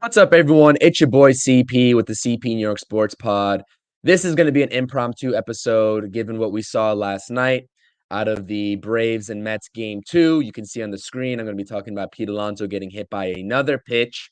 What's up, everyone? It's your boy CP with the CP New York Sports Pod. This is going to be an impromptu episode given what we saw last night out of the Braves and Mets game 2. You can see on the screen, I'm going to be talking about Pete Alonso getting hit by another pitch.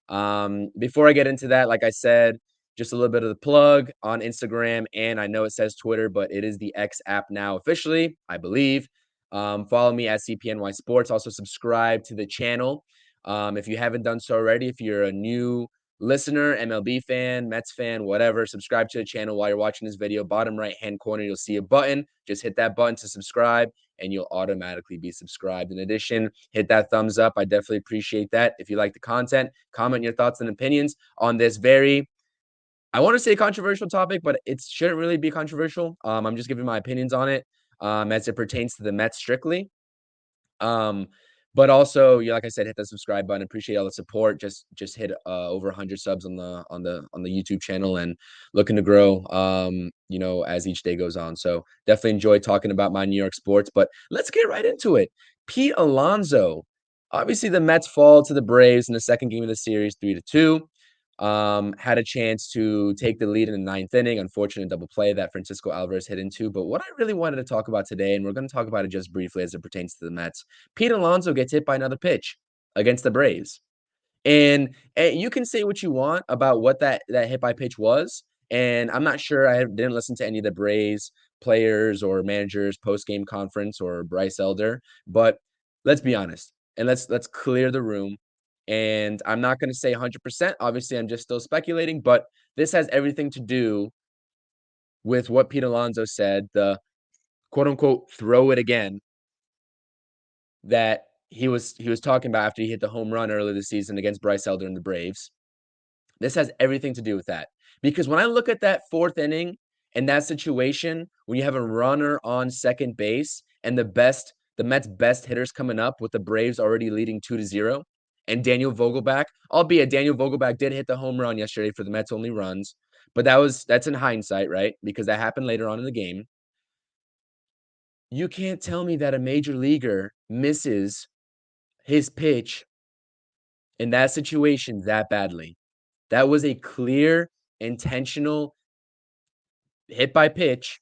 Before I get into that, like I said, just a little bit of the plug on Instagram, and I know it says Twitter, but it is the X app now officially, I believe. Follow me at CPNY Sports. Also subscribe to the channel. If you haven't done so already, if you're a new listener, MLB fan, Mets fan, whatever, subscribe to the channel while you're watching this video. Bottom right-hand corner, you'll see a button. Just hit that button to subscribe, and you'll automatically be subscribed. In addition, hit that thumbs up. I definitely appreciate that. If you like the content, comment your thoughts and opinions on this I want to say controversial topic, but it shouldn't really be controversial. I'm just giving my opinions on it as it pertains to the Mets strictly. But also, like I said, hit the subscribe button. Appreciate all the support. Just hit over 100 subs on the YouTube channel and looking to grow as each day goes on. So definitely enjoy talking about my New York sports, but let's get right into it. Pete Alonso. Obviously, the Mets fall to the Braves in the second game of the series, 3-2. Had a chance to take the lead in the ninth inning. Unfortunate double play that Francisco Alvarez hit into. But what I really wanted to talk about today, and we're going to talk about it just briefly as it pertains to the Mets, Pete Alonso gets hit by another pitch against the Braves. And you can say what you want about what that hit by pitch was. And I'm not sure. I didn't listen to any of the Braves players or managers post-game conference or Bryce Elder. But let's be honest, and let's clear the room. And I'm not going to say 100%. Obviously, I'm just still speculating. But this has everything to do with what Pete Alonso said, the quote-unquote throw it again that he was talking about after he hit the home run earlier this season against Bryce Elder and the Braves. This has everything to do with that. Because when I look at that fourth inning and that situation, when you have a runner on second base and the Mets' best hitters coming up with the Braves already leading 2-0, and Daniel Vogelbach, albeit Daniel Vogelbach did hit the home run yesterday for the Mets' only runs, but that's in hindsight, right? Because that happened later on in the game. You can't tell me that a major leaguer misses his pitch in that situation that badly. That was a clear, intentional hit by pitch.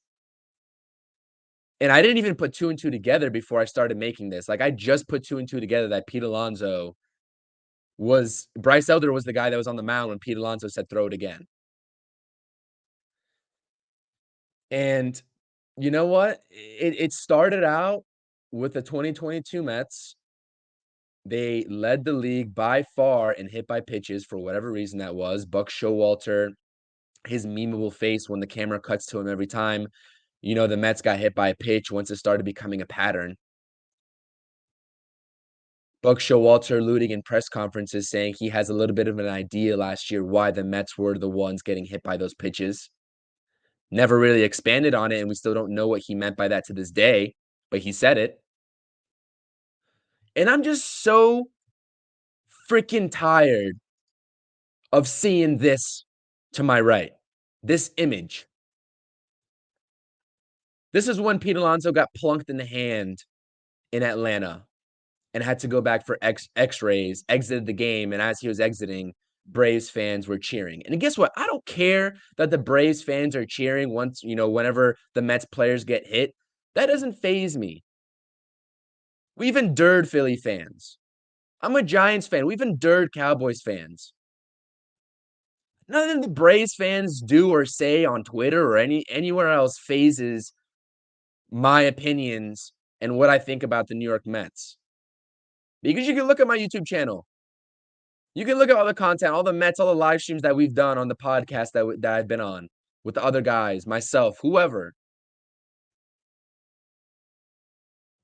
And I didn't even put 2 and 2 together before I started making this. Like, I just put 2 and 2 together that Pete Alonso Bryce Elder was the guy that was on the mound when Pete Alonso said, throw it again. And you know what? It started out with the 2022 Mets. They led the league by far in hit by pitches for whatever reason that was. Buck Showalter, his memeable face when the camera cuts to him every time, the Mets got hit by a pitch once it started becoming a pattern. Buck Showalter alluding in press conferences saying he has a little bit of an idea last year why the Mets were the ones getting hit by those pitches. Never really expanded on it, and we still don't know what he meant by that to this day, but he said it. And I'm just so freaking tired of seeing this to my right, this image. This is when Pete Alonso got plunked in the hand in Atlanta and had to go back for X-rays, exited the game, and as he was exiting, Braves fans were cheering. And guess what? I don't care that the Braves fans are cheering whenever the Mets players get hit. That doesn't faze me. We've endured Philly fans. I'm a Giants fan. We've endured Cowboys fans. Nothing the Braves fans do or say on Twitter or anywhere else phases my opinions and what I think about the New York Mets. Because you can look at my YouTube channel. You can look at all the content, all the Mets, all the live streams that we've done on the podcast that I've been on with the other guys, myself, whoever.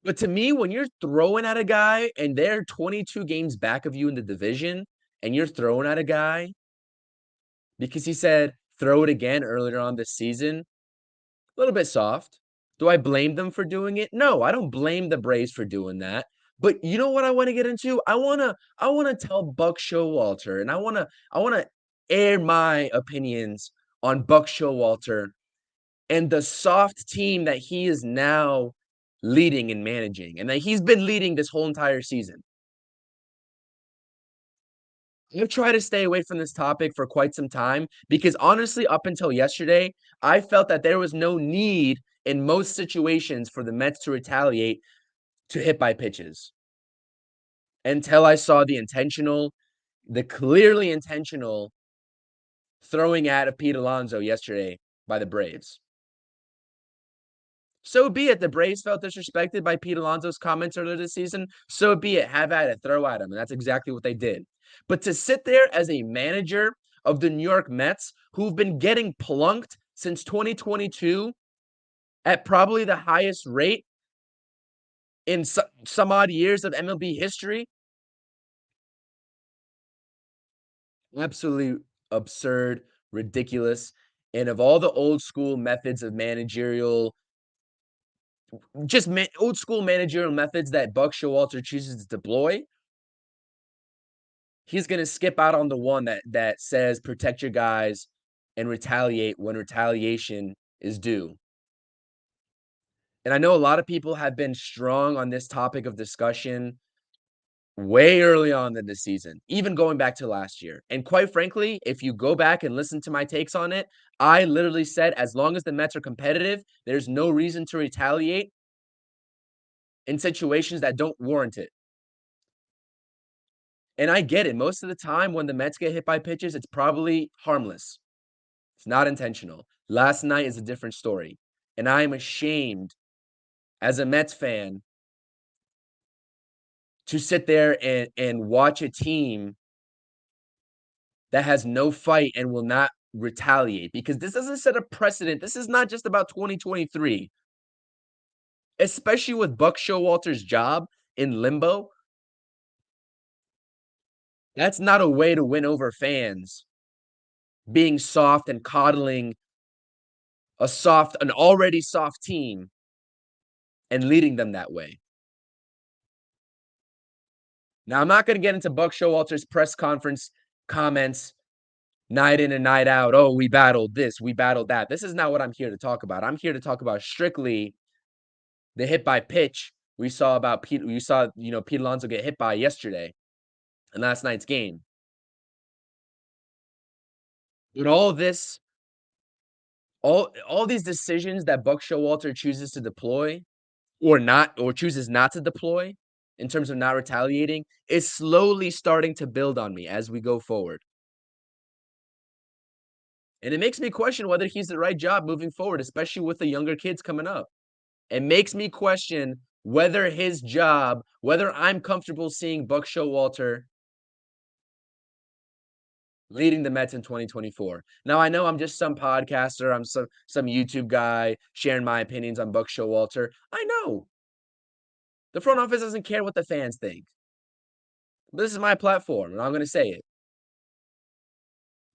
But to me, when you're throwing at a guy and they're 22 games back of you in the division and you're throwing at a guy because he said throw it again earlier on this season, a little bit soft. Do I blame them for doing it? No, I don't blame the Braves for doing that. But you know what I want to get into? I wanna tell Buck Showalter, and I wanna air my opinions on Buck Showalter and the soft team that he is now leading and managing, and that he's been leading this whole entire season. I've tried to stay away from this topic for quite some time because honestly, up until yesterday, I felt that there was no need in most situations for the Mets to retaliate to hit by pitches until I saw the clearly intentional throwing at of Pete Alonso yesterday by the Braves. So be it. The Braves felt disrespected by Pete Alonso's comments earlier this season. So be it. Have at it. Throw at him. And that's exactly what they did. But to sit there as a manager of the New York Mets, who've been getting plunked since 2022 at probably the highest rate in some odd years of MLB history, absolutely absurd, ridiculous. And of all the old school methods of managerial old school managerial methods that Buck Showalter chooses to deploy, he's gonna skip out on the one that says protect your guys and retaliate when retaliation is due. And I know a lot of people have been strong on this topic of discussion way early on in the season, even going back to last year. And quite frankly, if you go back and listen to my takes on it, I literally said as long as the Mets are competitive, there's no reason to retaliate in situations that don't warrant it. And I get it. Most of the time when the Mets get hit by pitches, it's probably harmless. It's not intentional. Last night is a different story. And I am ashamed as a Mets fan to sit there and watch a team that has no fight and will not retaliate because this doesn't set a precedent. This is not just about 2023, especially with Buck Showalter's job in limbo. That's not a way to win over fans, being soft and coddling an already soft team and leading them that way. Now, I'm not going to get into Buck Showalter's press conference comments night in and night out. Oh, we battled this, we battled that. This is not what I'm here to talk about. I'm here to talk about strictly the hit by pitch Pete Alonso get hit by yesterday in last night's game. But all these decisions that Buck Showalter chooses to deploy or chooses not to deploy in terms of not retaliating is slowly starting to build on me as we go forward. And it makes me question whether he's the right job moving forward, especially with the younger kids coming up. It makes me question whether I'm comfortable seeing Buck Showalter leading the Mets in 2024. Now, I know I'm just some podcaster, I'm some YouTube guy sharing my opinions on Buck Showalter. I know. The front office doesn't care what the fans think. This is my platform, and I'm gonna say it.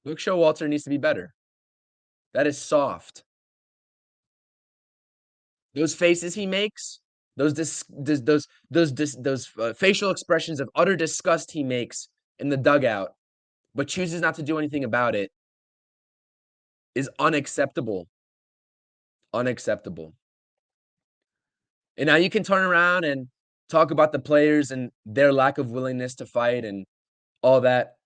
Buck Showalter needs to be better. That is soft. Those faces he makes, those facial expressions of utter disgust he makes in the dugout, but chooses not to do anything about it, is unacceptable. Unacceptable. And now you can turn around and talk about the players and their lack of willingness to fight and all that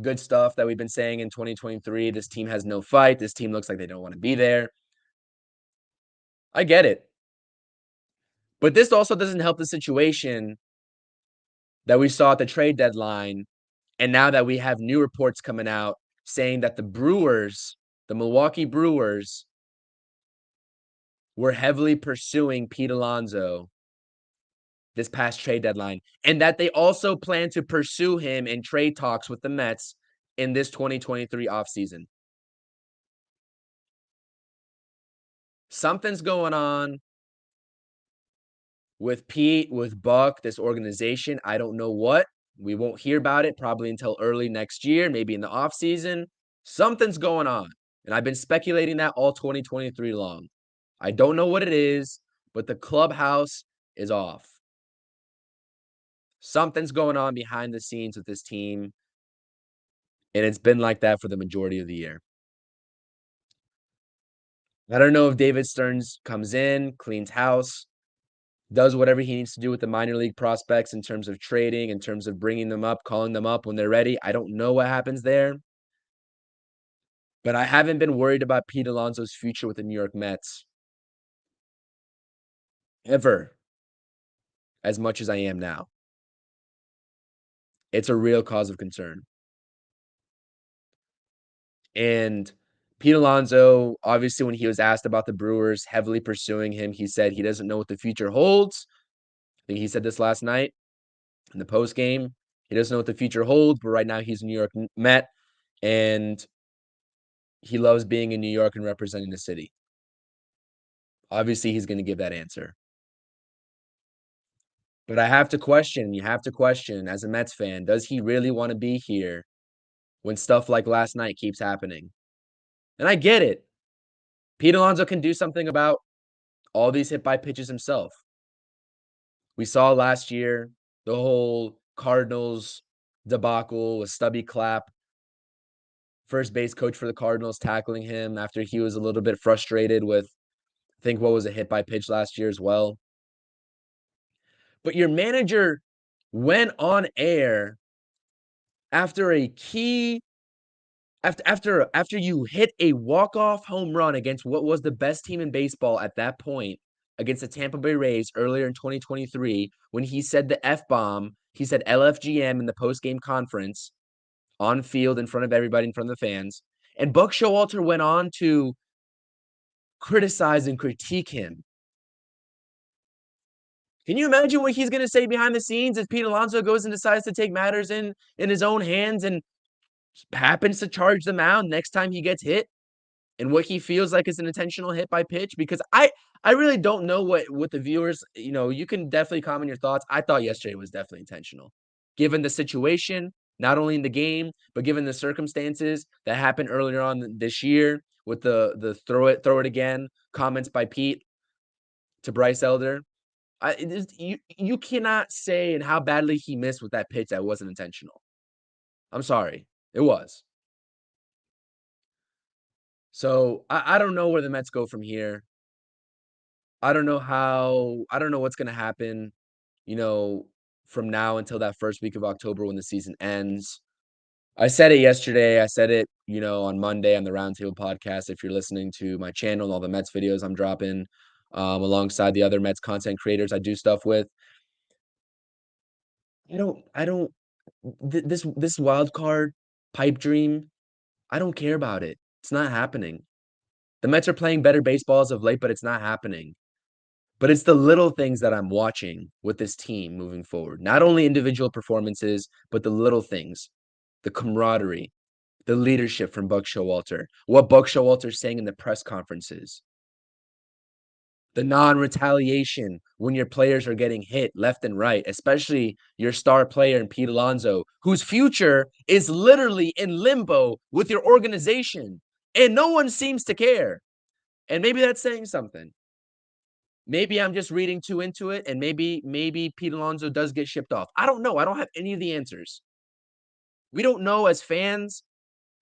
good stuff that we've been saying in 2023. This team has no fight. This team looks like they don't want to be there. I get it. But this also doesn't help the situation that we saw at the trade deadline. And now that we have new reports coming out saying that the Milwaukee Brewers, were heavily pursuing Pete Alonso this past trade deadline, and that they also plan to pursue him in trade talks with the Mets in this 2023 offseason. Something's going on with Pete, with Buck, this organization. I don't know what. We won't hear about it probably until early next year, maybe in the offseason. Something's going on. And I've been speculating that all 2023 long. I don't know what it is, but the clubhouse is off. Something's going on behind the scenes with this team, and it's been like that for the majority of the year. I don't know if David Stearns comes in, cleans house, does whatever he needs to do with the minor league prospects in terms of trading, in terms of bringing them up, calling them up when they're ready. I don't know what happens there. But I haven't been worried about Pete Alonso's future with the New York Mets ever as much as I am now. It's a real cause of concern. And Pete Alonso, obviously, when he was asked about the Brewers heavily pursuing him, he said he doesn't know what the future holds. I think he said this last night in the post game. He doesn't know what the future holds, but right now he's a New York Met, and he loves being in New York and representing the city. Obviously, he's going to give that answer. But I have to question, you have to question as a Mets fan, does he really want to be here when stuff like last night keeps happening? And I get it. Pete Alonso can do something about all these hit by pitches himself. We saw last year the whole Cardinals debacle with Stubby Clapp, first base coach for the Cardinals, tackling him after he was a little bit frustrated with, I think, what was a hit by pitch last year as well. But your manager went on air after a key after you hit a walk-off home run against what was the best team in baseball at that point, against the Tampa Bay Rays earlier in 2023, when he said the F-bomb, he said LFGM in the post-game conference on field in front of everybody, in front of the fans. And Buck Showalter went on to criticize and critique him. Can you imagine what he's going to say behind the scenes if Pete Alonso goes and decides to take matters in his own hands and happens to charge the mound next time he gets hit? And what he feels like is an intentional hit by pitch, because I really don't know what the viewers, you can definitely comment your thoughts. I thought yesterday was definitely intentional. Given the situation, not only in the game, but given the circumstances that happened earlier on this year with the throw it again comments by Pete to Bryce Elder. You cannot say and how badly he missed with that pitch that wasn't intentional. I'm sorry. It was. So I don't know where the Mets go from here. I don't know what's gonna happen, you know, from now until that first week of October when the season ends. I said it yesterday, I said it, on Monday on the Roundtable podcast. If you're listening to my channel, all the Mets videos I'm dropping, alongside the other Mets content creators I do stuff with. I don't this wild card pipe dream, I don't care about it. It's not happening. The Mets are playing better baseball as of late, but it's not happening. But it's the little things that I'm watching with this team moving forward. Not only individual performances, but the little things, the camaraderie, the leadership from Buck Showalter, what Buck Showalter's saying in the press conferences, the non-retaliation when your players are getting hit left and right, especially your star player in Pete Alonso, whose future is literally in limbo with your organization, and no one seems to care. And maybe that's saying something. Maybe I'm just reading too into it, and maybe Pete Alonso does get shipped off. I don't know. I don't have any of the answers. We don't know as fans,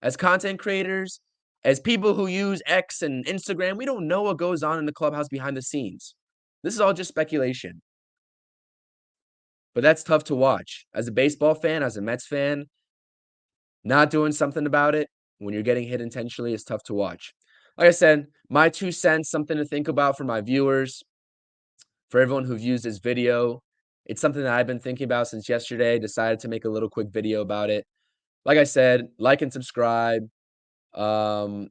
as content creators, as people who use X and Instagram. We don't know what goes on in the clubhouse behind the scenes. This is all just speculation. But that's tough to watch. As a baseball fan, as a Mets fan, not doing something about it when you're getting hit intentionally is tough to watch. Like I said, my 2 cents, something to think about for my viewers. For everyone who views this video, it's something that I've been thinking about since yesterday. Decided to make a little quick video about it. Like I said, like and subscribe. Um,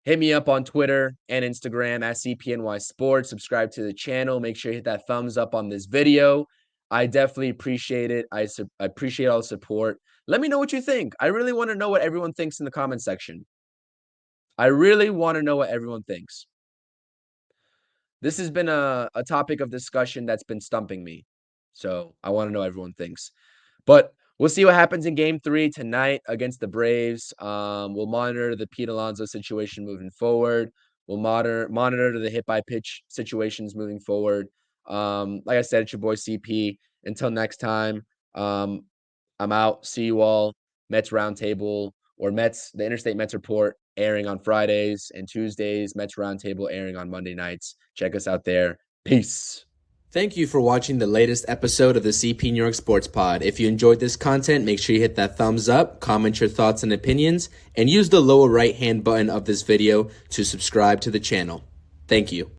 Hit me up on Twitter and Instagram at CPNY Sports. Subscribe to the channel. Make sure you hit that thumbs up on this video. I definitely appreciate it. I appreciate all the support. Let me know what you think. I really want to know what everyone thinks in the comment section. I really want to know what everyone thinks. This has been a topic of discussion that's been stumping me. So I want to know what everyone thinks. But we'll see what happens in game 3 tonight against the Braves. We'll monitor the Pete Alonso situation moving forward. We'll monitor the hit by pitch situations moving forward. Like I said, it's your boy CP. Until next time, I'm out. See you all. Mets Roundtable or the Interstate Mets Report airing on Fridays and Tuesdays. Mets Roundtable airing on Monday nights. Check us out there. Peace. Thank you for watching the latest episode of the CP New York Sports Pod. If you enjoyed this content, make sure you hit that thumbs up, comment your thoughts and opinions, and use the lower right-hand button of this video to subscribe to the channel. Thank you.